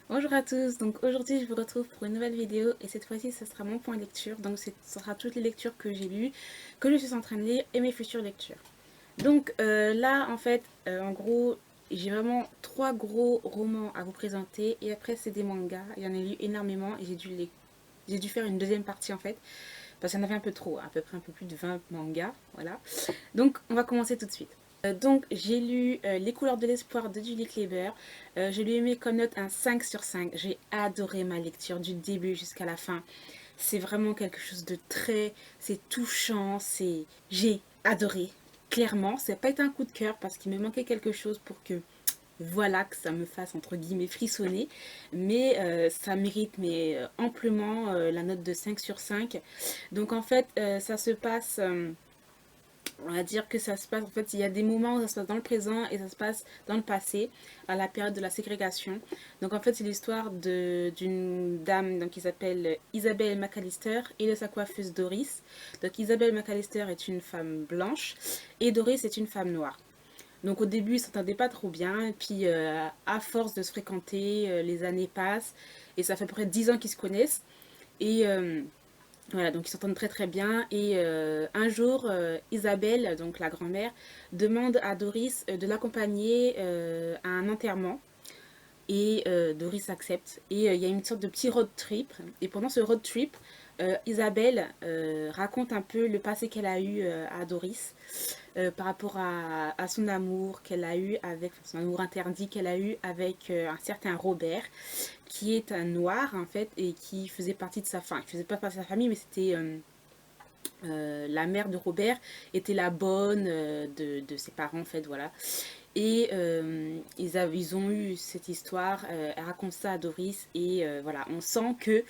Bonjour à tous, donc aujourd'hui je vous retrouve pour une nouvelle vidéo et cette fois-ci ce sera mon point lecture, donc ce sera toutes les lectures que j'ai lues, que je suis en train de lire et mes futures lectures. Donc là en fait, en gros, j'ai vraiment trois gros romans à vous présenter et après c'est des mangas, il y en a lu énormément et j'ai dû faire une deuxième partie en fait, parce qu'il y en avait un peu trop, à peu près un peu plus de 20 mangas, voilà. Donc on va commencer tout de suite. Donc j'ai lu Les couleurs de l'espoir de Julie Kleber. Je lui ai mis comme note un 5 sur 5. J'ai adoré ma lecture du début jusqu'à la fin. C'est vraiment quelque chose de très... C'est touchant, c'est... J'ai adoré. Clairement, ça n'a pas été un coup de cœur parce qu'il me manquait quelque chose pour que... Voilà, que ça me fasse entre guillemets frissonner. Mais ça mérite amplement la note de 5 sur 5. Donc en fait, ça se passe... on va dire que ça se passe, en fait, il y a des moments où ça se passe dans le présent et ça se passe dans le passé, à la période de la ségrégation. Donc en fait, c'est l'histoire d'une dame donc, qui s'appelle Isabelle McAllister et de sa coiffeuse Doris. Donc Isabelle McAllister est une femme blanche et Doris est une femme noire. Donc au début, ils s'entendaient pas trop bien, et puis à force de se fréquenter, les années passent, et ça fait à peu près 10 ans qu'ils se connaissent. Et voilà, donc ils s'entendent très très bien. Et un jour, Isabelle, donc la grand-mère, demande à Doris de l'accompagner à un enterrement. Et Doris accepte. Et il y a une sorte de petit road trip. Et pendant ce road trip, Isabelle raconte un peu le passé qu'elle a eu à Doris par rapport à son amour qu'elle a eu avec, enfin, son amour interdit qu'elle a eu avec un certain Robert, qui est un noir en fait et qui faisait partie de sa famille. Il faisait pas partie de sa famille, mais c'était la mère de Robert était la bonne de ses parents en fait, voilà. Et ils ont eu cette histoire, elle raconte ça à Doris et voilà, on sent que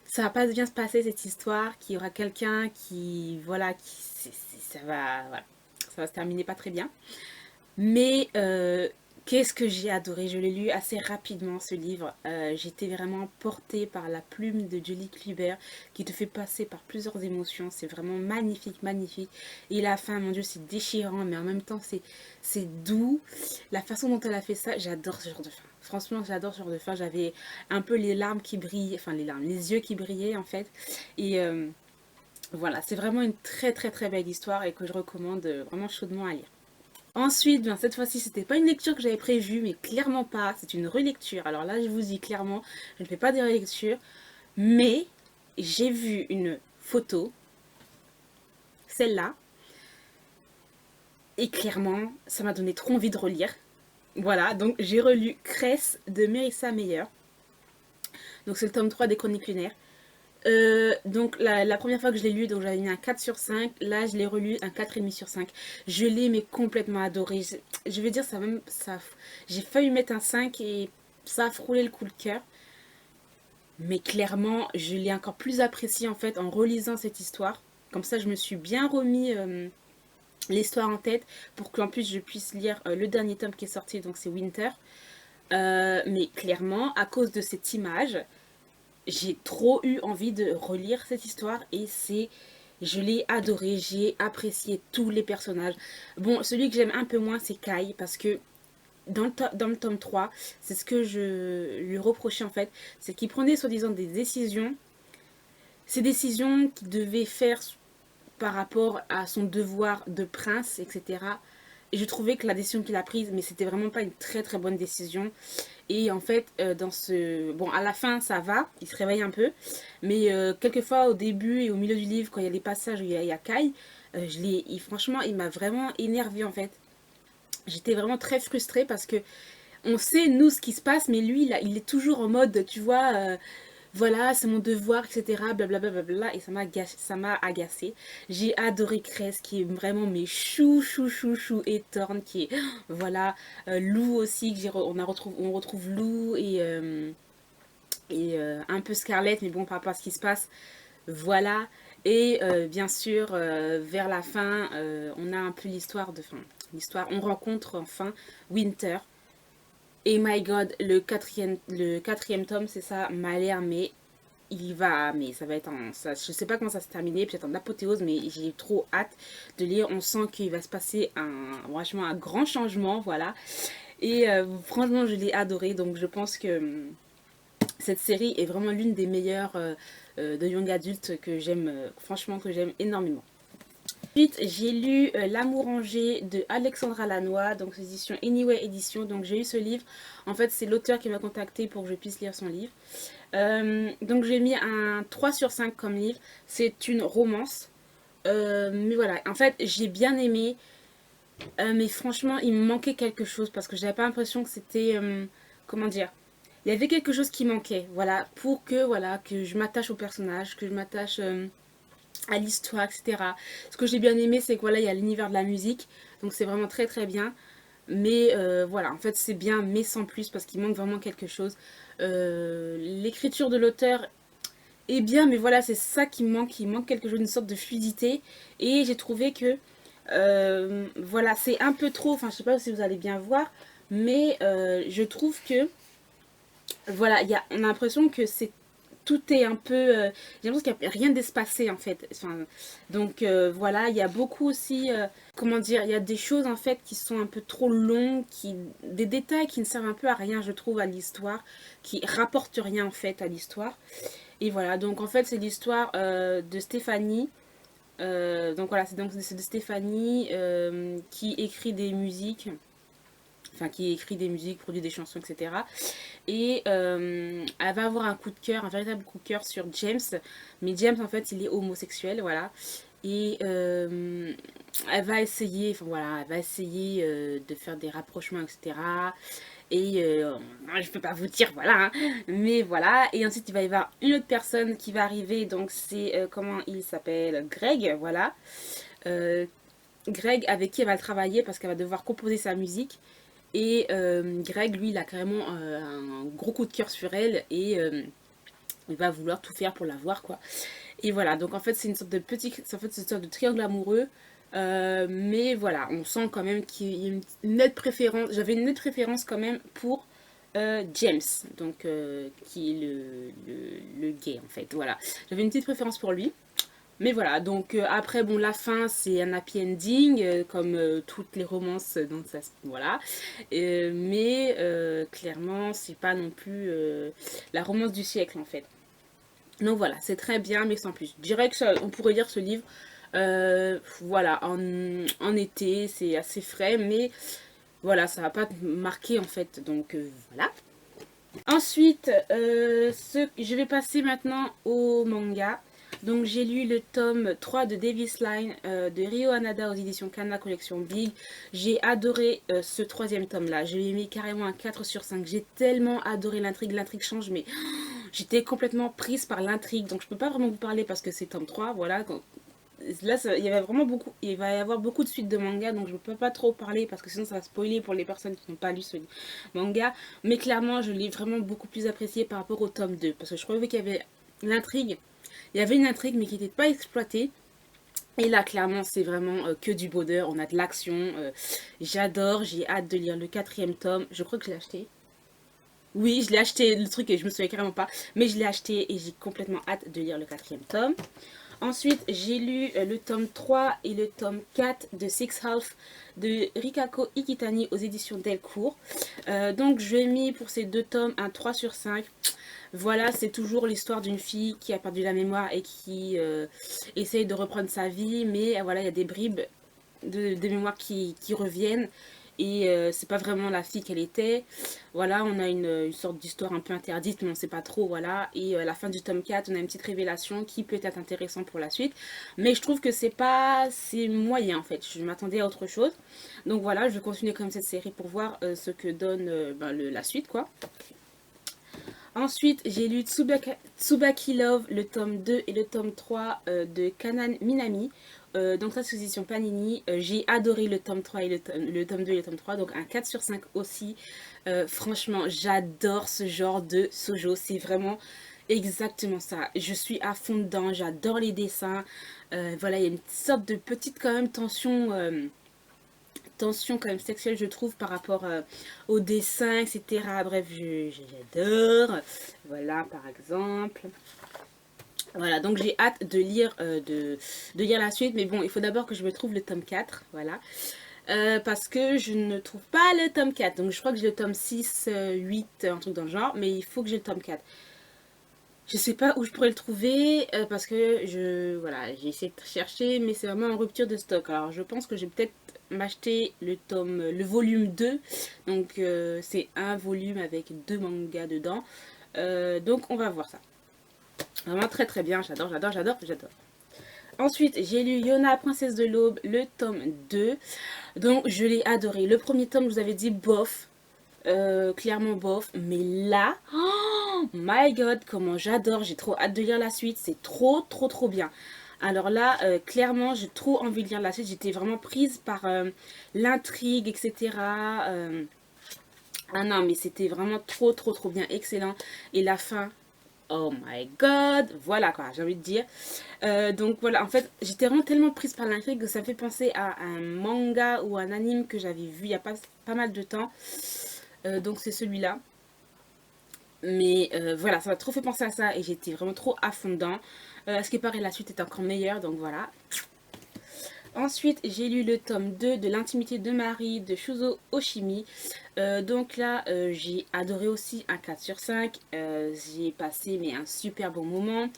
ça va pas bien se passer cette histoire, qu'il y aura quelqu'un qui, voilà, ça va, voilà, ça va se terminer pas très bien. Mais qu'est-ce que j'ai adoré. Je l'ai lu assez rapidement ce livre. J'étais vraiment portée par la plume de Julie Kluber qui te fait passer par plusieurs émotions. C'est vraiment magnifique, magnifique. Et la fin, mon Dieu, c'est déchirant, mais en même temps, c'est doux. La façon dont elle a fait ça, j'adore ce genre de fin. Franchement, j'adore ce genre de fin. J'avais un peu les larmes qui brillent, enfin les larmes, les yeux qui brillaient en fait. Et voilà, c'est vraiment une très très très belle histoire et que je recommande vraiment chaudement à lire. Ensuite, bien, cette fois-ci, c'était pas une lecture que j'avais prévue, mais clairement pas. C'est une relecture. Alors là, je vous dis clairement, je ne fais pas des relectures, mais j'ai vu une photo, celle-là, et clairement, ça m'a donné trop envie de relire. Voilà, donc j'ai relu Cress de Mérissa Meyer. Donc c'est le tome 3 des Chroniques lunaires. Donc la première fois que je l'ai lu, donc j'avais mis un 4 sur 5. Là, je l'ai relu un 4,5 sur 5. Je l'ai mais complètement adoré. Je veux dire, ça même, ça, j'ai failli mettre un 5 et ça a frôlé le coup de cœur. Mais clairement, je l'ai encore plus apprécié en fait en relisant cette histoire. Comme ça, je me suis bien remis l'histoire en tête pour qu'en plus je puisse lire le dernier tome qui est sorti, donc c'est Winter. Mais clairement, à cause de cette image, j'ai trop eu envie de relire cette histoire et je l'ai adoré, j'ai apprécié tous les personnages. Bon, celui que j'aime un peu moins, c'est Kai, parce que dans le tome 3, c'est ce que je lui reprochais en fait, c'est qu'il prenait soi-disant des décisions, ces décisions qu'il devait faire par rapport à son devoir de prince, etc. Et je trouvais que la décision qu'il a prise, mais c'était vraiment pas une très très bonne décision. Et en fait, Bon, à la fin, ça va, il se réveille un peu. Mais quelquefois, au début et au milieu du livre, quand il y a des passages où il y a Kai, franchement, il m'a vraiment énervé en fait. J'étais vraiment très frustrée parce que on sait, nous, ce qui se passe, mais lui, là, il est toujours en mode, tu vois, voilà, c'est mon devoir, etc. Blablabla. Et ça m'a agacé. J'ai adoré Cress, qui est vraiment mes chou et Thorn, qui est, voilà, Lou aussi, on retrouve Lou et un peu Scarlett, mais bon, par rapport à ce qui se passe, voilà. Et bien sûr, vers la fin, on a un peu l'histoire, on rencontre enfin Winter. Et my god, le quatrième tome, c'est ça, m'a l'air, mais ça va être je sais pas comment ça va se terminer, peut-être en apothéose, mais j'ai trop hâte de lire. On sent qu'il va se passer franchement, un grand changement, voilà. Et franchement, je l'ai adoré, donc je pense que Cette série est vraiment l'une des meilleures de young adulte que j'aime, franchement que j'aime énormément. Ensuite, j'ai lu L'amour rangé de Alexandra Lannoy, donc c'est édition Anyway Édition. Donc j'ai eu ce livre. En fait, c'est l'auteur qui m'a contacté pour que je puisse lire son livre. Donc j'ai mis un 3 sur 5 comme livre. C'est une romance. Mais voilà, en fait, j'ai bien aimé. Mais franchement, il me manquait quelque chose parce que j'avais pas l'impression que c'était. Comment dire, il y avait quelque chose qui manquait, voilà, pour que, voilà, que je m'attache au personnage, que je m'attache à l'histoire, etc. Ce que j'ai bien aimé, c'est que voilà, il y a l'univers de la musique, donc c'est vraiment très très bien. Mais voilà, en fait, c'est bien, mais sans plus, parce qu'il manque vraiment quelque chose. L'écriture de l'auteur est bien, mais voilà, c'est ça qui me manque. Il manque quelque chose, une sorte de fluidité. Et j'ai trouvé que, voilà, c'est un peu trop, enfin, je sais pas si vous allez bien voir, mais je trouve que voilà, on a l'impression que c'est tout est un peu j'ai l'impression qu'il n'y a rien d'espacé en fait, enfin, donc voilà, il y a beaucoup aussi comment dire, il y a des choses en fait qui sont un peu trop longues, des détails qui ne servent un peu à rien, je trouve, à l'histoire, qui rapportent rien en fait à l'histoire. Et voilà, donc en fait c'est l'histoire de Stéphanie. Donc voilà, c'est de Stéphanie qui écrit des musiques, enfin qui écrit des musiques, produit des chansons, etc. Et elle va avoir un coup de cœur, un véritable coup de cœur sur James. Mais James, en fait, il est homosexuel, voilà. Et elle va essayer, enfin voilà, elle va essayer de faire des rapprochements, etc. Et je peux pas vous dire, voilà, hein, mais voilà. Et ensuite, il va y avoir une autre personne qui va arriver, donc c'est, comment il s'appelle, Greg, voilà. Euh, Greg, avec qui elle va travailler parce qu'elle va devoir composer sa musique. Et Greg, lui, il a carrément un gros coup de cœur sur elle et il va vouloir tout faire pour la voir, quoi. Et voilà, donc en fait, c'est une sorte de en fait, c'est une sorte de triangle amoureux. Mais voilà, on sent quand même qu'il y a une nette préférence. J'avais une nette préférence quand même pour James, donc qui est le gay en fait. Voilà, j'avais une petite préférence pour lui. Mais voilà, donc après, bon, la fin, c'est un happy ending, comme toutes les romances, donc ça, voilà. Mais clairement, c'est pas non plus la romance du siècle, en fait. Donc voilà, c'est très bien, mais sans plus. Je dirais que on pourrait lire ce livre, voilà, en été, c'est assez frais, mais voilà, ça va pas te marquer, en fait. Donc voilà. Ensuite, je vais passer maintenant au manga. Donc j'ai lu le tome 3 de Davis Line de Rio Hanada aux éditions Kana Collection Big. J'ai adoré ce troisième tome là. Je lui ai mis carrément un 4 sur 5. J'ai tellement adoré l'intrigue. L'intrigue change, mais j'étais complètement prise par l'intrigue. Donc je peux pas vraiment vous parler parce que c'est tome 3. Voilà. Là, il va y avoir beaucoup de suites de manga, donc je ne peux pas trop parler parce que sinon ça va spoiler pour les personnes qui n'ont pas lu ce manga. Mais clairement, je l'ai vraiment beaucoup plus apprécié par rapport au tome 2 parce que je trouvais qu'il y avait l'intrigue. Il y avait une intrigue mais qui n'était pas exploitée. Et là, clairement, c'est vraiment que du bonheur. On a de l'action. J'adore. J'ai hâte de lire le quatrième tome. Je crois que je l'ai acheté. Oui, je l'ai acheté, le truc, et je me souviens carrément pas. Mais je l'ai acheté et j'ai complètement hâte de lire le quatrième tome. Ensuite, j'ai lu le tome 3 et le tome 4 de Six Half de Rikako Ikitani aux éditions Delcourt. Donc, je lui ai mis pour ces deux tomes un 3 sur 5. Voilà, c'est toujours l'histoire d'une fille qui a perdu la mémoire et qui essaye de reprendre sa vie. Mais voilà, il y a des bribes de mémoire qui reviennent. Et c'est pas vraiment la fille qu'elle était. Voilà, on a une sorte d'histoire un peu interdite, mais on sait pas trop, voilà. Et à la fin du tome 4, on a une petite révélation qui peut être intéressante pour la suite. Mais je trouve que c'est moyen en fait. Je m'attendais à autre chose. Donc voilà, je vais continuer comme cette série pour voir ce que donne la suite, quoi. Ensuite, j'ai lu Tsubaki Love, le tome 2 et le tome 3 de Kanan Minami. Donc ça, c'est édition Panini. J'ai adoré le tome 3 et le tome 2 et le tome 3. Donc un 4 sur 5 aussi. Franchement, j'adore ce genre de shoujo. C'est vraiment exactement ça. Je suis à fond dedans. J'adore les dessins. Voilà, il y a une sorte de petite quand même tension quand même sexuelle, je trouve, par rapport au dessin, etc. Bref, j'adore. Voilà, par exemple. Voilà, donc j'ai hâte de lire la suite. Mais bon, il faut d'abord que je me trouve le tome 4. Voilà. parce que je ne trouve pas le tome 4. Donc je crois que j'ai le tome 6, 8, un truc dans le genre, mais il faut que j'ai le tome 4. Je sais pas où je pourrais le trouver parce que voilà, j'ai essayé de chercher, mais c'est vraiment en rupture de stock. Alors je pense que je vais peut-être m'acheter le volume 2. Donc c'est un volume avec 2 mangas dedans. Donc on va voir ça. Vraiment très très bien, j'adore, j'adore, j'adore, j'adore. Ensuite, j'ai lu Yona, Princesse de l'Aube, le tome 2. Donc je l'ai adoré. Le premier tome, je vous avais dit bof. Clairement bof, mais là, oh my god, comment j'adore, j'ai trop hâte de lire la suite, c'est trop trop trop bien. Alors là, clairement, j'ai trop envie de lire la suite, j'étais vraiment prise par l'intrigue, etc. Ah non, mais c'était vraiment trop trop trop bien, excellent. Et la fin, oh my god, voilà quoi, j'ai envie de dire. Donc voilà, en fait, j'étais vraiment tellement prise par l'intrigue que ça me fait penser à un manga ou un anime que j'avais vu il y a pas mal de temps. Donc c'est celui-là. Mais voilà, ça m'a trop fait penser à ça et j'étais vraiment trop à fond dedans. À ce qui paraît, la suite est encore meilleure, donc voilà. Ensuite, j'ai lu le tome 2 de L'intimité de Marie de Shuzo Oshimi. Donc là, j'ai adoré aussi un 4 sur 5. J'ai passé mais un super bon moment.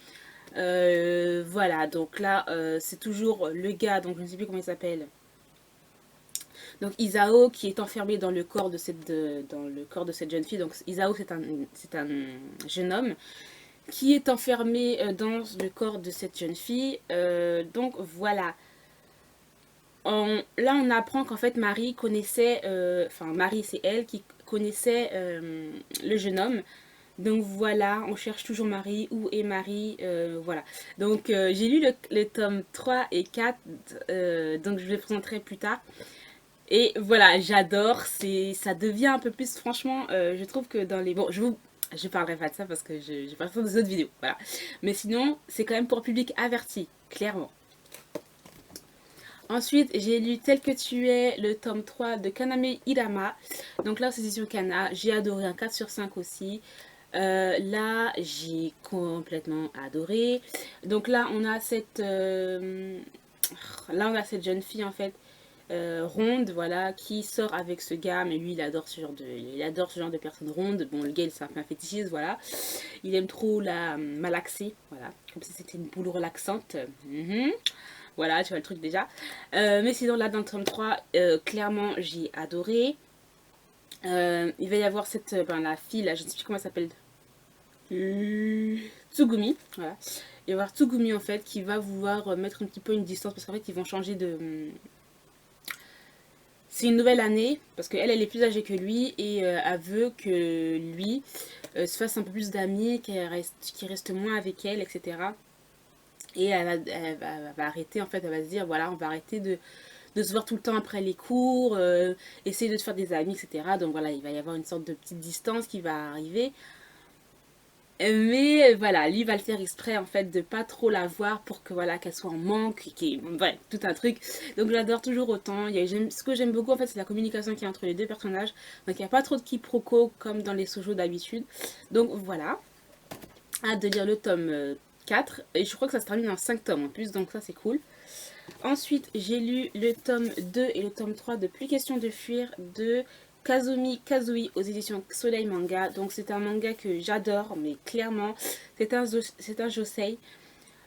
Voilà, donc là, c'est toujours le gars, donc je ne sais plus comment il s'appelle. Donc Isao qui est enfermé dans le corps de cette jeune fille. Donc Isao c'est un jeune homme qui est enfermé dans le corps de cette jeune fille. Donc voilà. Là on apprend qu'en fait Marie connaissait, enfin Marie c'est elle qui connaissait le jeune homme. Donc voilà, on cherche toujours Marie, où est Marie, voilà. Donc j'ai lu le tome 3 et 4, donc je les présenterai plus tard. Et voilà, j'adore, ça devient un peu plus, franchement, je trouve que dans les... Bon, je parlerai pas de ça parce que j'ai pas fait des autres vidéos, voilà. Mais sinon, c'est quand même pour un public averti, clairement. Ensuite, j'ai lu Tel que tu es, le tome 3 de Kaname Hirama. Donc là, c'est édition Kana, j'ai adoré un 4 sur 5 aussi. Là, j'ai complètement adoré. Donc là, on a cette jeune fille en fait ronde, voilà, qui sort avec ce gars, mais lui il adore ce genre de personnes rondes. Bon, le gars c'est un peu un fétichiste, voilà. Il aime trop la malaxer, voilà, comme si c'était une boule relaxante. Voilà, tu vois le truc déjà. Mais sinon là dans le tome 3, clairement j'ai adoré. Il va y avoir la fille là, je ne sais plus comment elle s'appelle. Tsugumi, voilà. Il va y avoir Tsugumi en fait qui va vouloir mettre un petit peu une distance parce qu'en fait ils vont changer de... C'est une nouvelle année parce qu'elle elle est plus âgée que lui et elle veut que lui se fasse un peu plus d'amis, qu'il reste moins avec elle, etc. Et elle va arrêter en fait, elle va se dire voilà on va arrêter de se voir tout le temps après les cours, essayer de se faire des amis, etc. Donc voilà, il va y avoir une sorte de petite distance qui va arriver. Mais voilà, lui va le faire exprès en fait de pas trop la voir pour que voilà qu'elle soit en manque, ouais, tout un truc. Donc j'adore toujours autant. Ce que j'aime beaucoup en fait c'est la communication qu'il y a entre les deux personnages. Donc il n'y a pas trop de quiproquos comme dans les shoujo d'habitude. Donc voilà, hâte de lire le tome 4. Et je crois que ça se termine en 5 tomes en plus, donc ça c'est cool. Ensuite j'ai lu le tome 2 et le tome 3 de Plus question de fuir de Kazumi Kazui aux éditions Soleil Manga. Donc c'est un manga que j'adore, mais clairement c'est un josei.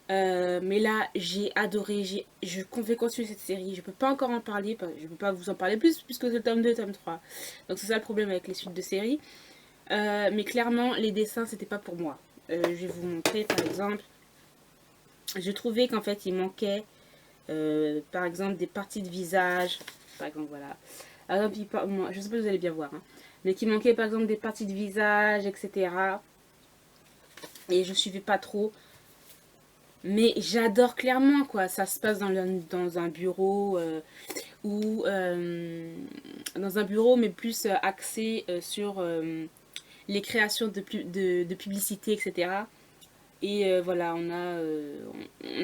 Mais là j'ai adoré, je vais continuer cette série. Je peux pas encore en parler, je peux pas vous en parler plus puisque c'est le tome 2 tome 3. Donc c'est ça le problème avec les suites de séries. Mais clairement les dessins c'était pas pour moi. Je vais vous montrer par exemple. Je trouvais qu'en fait il manquait par exemple des parties de visage. Par exemple voilà. Par exemple, moi, je sais pas si vous allez bien voir, hein, mais qui manquait par exemple des parties de visage, etc. Et je suivais pas trop. Mais j'adore clairement quoi. Ça se passe dans un bureau ou dans un bureau, mais plus axé sur les créations de publicité, etc. Et voilà, on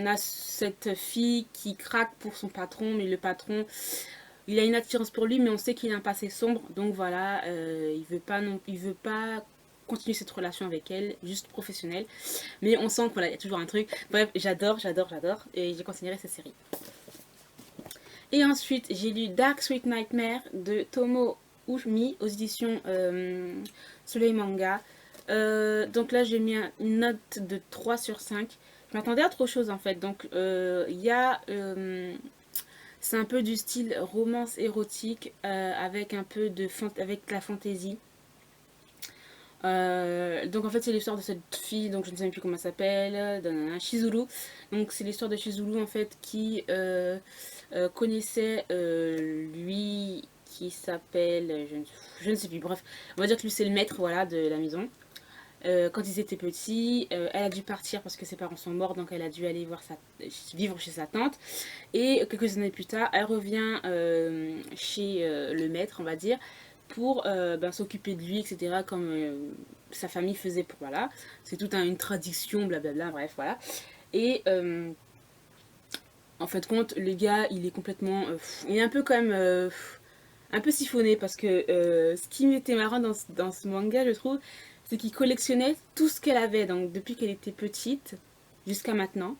a cette fille qui craque pour son patron, mais le patron, il a une attirance pour lui, mais on sait qu'il a un passé sombre. Donc voilà, il veut pas continuer cette relation avec elle, juste professionnelle. Mais on sent qu'il y a toujours un truc. Bref, j'adore, j'adore, j'adore. Et j'ai continué cette série. Et ensuite, j'ai lu Dark Sweet Nightmare de Tomo Umi aux éditions Soleil Manga. Donc là, j'ai mis une note de 3 sur 5. Je m'attendais à trop chose en fait. Donc, il y a... c'est un peu du style romance érotique avec un peu de avec la fantaisie. Donc en fait c'est l'histoire de cette fille, donc je ne sais même plus comment elle s'appelle, Shizuru. Donc c'est l'histoire de Shizuru en fait qui connaissait lui qui s'appelle, je ne sais plus, bref, on va dire que lui c'est le maître voilà, de la maison. Quand ils étaient petits, elle a dû partir parce que ses parents sont morts, donc elle a dû aller vivre chez sa tante. Et quelques années plus tard, elle revient chez le maître, on va dire, pour s'occuper de lui, etc. Comme sa famille faisait pour voilà. C'est tout une tradition, blablabla, bref, voilà. Et en fait, compte, le gars, il est complètement. Il est un peu quand même. Un peu siphonné parce que ce qui m'était marrant dans ce manga, je trouve, c'est qu'il collectionnait tout ce qu'elle avait, donc depuis qu'elle était petite jusqu'à maintenant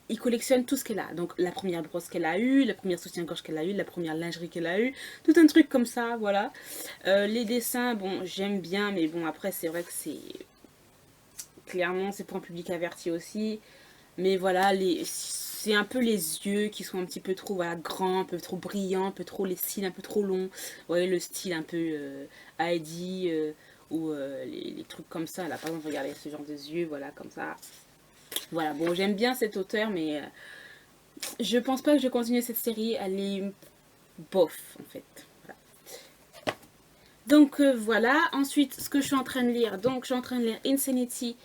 il collectionne tout ce qu'elle a. Donc la première brosse qu'elle a eue, la première soutien-gorge qu'elle a eue, la première lingerie qu'elle a eue, tout un truc comme ça, voilà. Les dessins, bon, j'aime bien, mais bon, après, c'est vrai que c'est... Clairement, c'est pour un public averti aussi. Mais voilà, c'est un peu les yeux qui sont un petit peu trop voilà, grands, un peu trop brillants, un peu trop les cils un peu trop longs. Vous voyez, le style un peu Heidi ou les trucs comme ça. Là, par exemple, regardez ce genre de yeux, voilà, comme ça. Voilà, bon, j'aime bien cet auteur, mais je pense pas que je vais continuer cette série. Elle est bof, en fait. Voilà. Donc, voilà. Ensuite, ce que je suis en train de lire. Donc, je suis en train de lire Insanity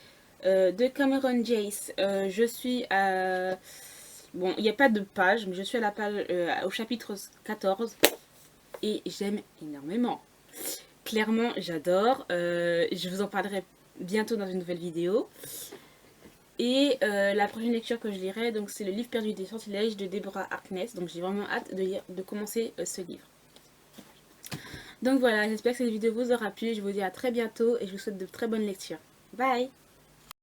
de Cameron Jace. Je suis à... Bon, il n'y a pas de page, mais je suis à la page, au chapitre 14. Et j'aime énormément. Clairement, j'adore. Je vous en parlerai bientôt dans une nouvelle vidéo. Et la prochaine lecture que je lirai, donc c'est le livre perdu des sortilèges de Deborah Harkness. Donc j'ai vraiment hâte de commencer ce livre. Donc voilà, j'espère que cette vidéo vous aura plu. Je vous dis à très bientôt et je vous souhaite de très bonnes lectures. Bye!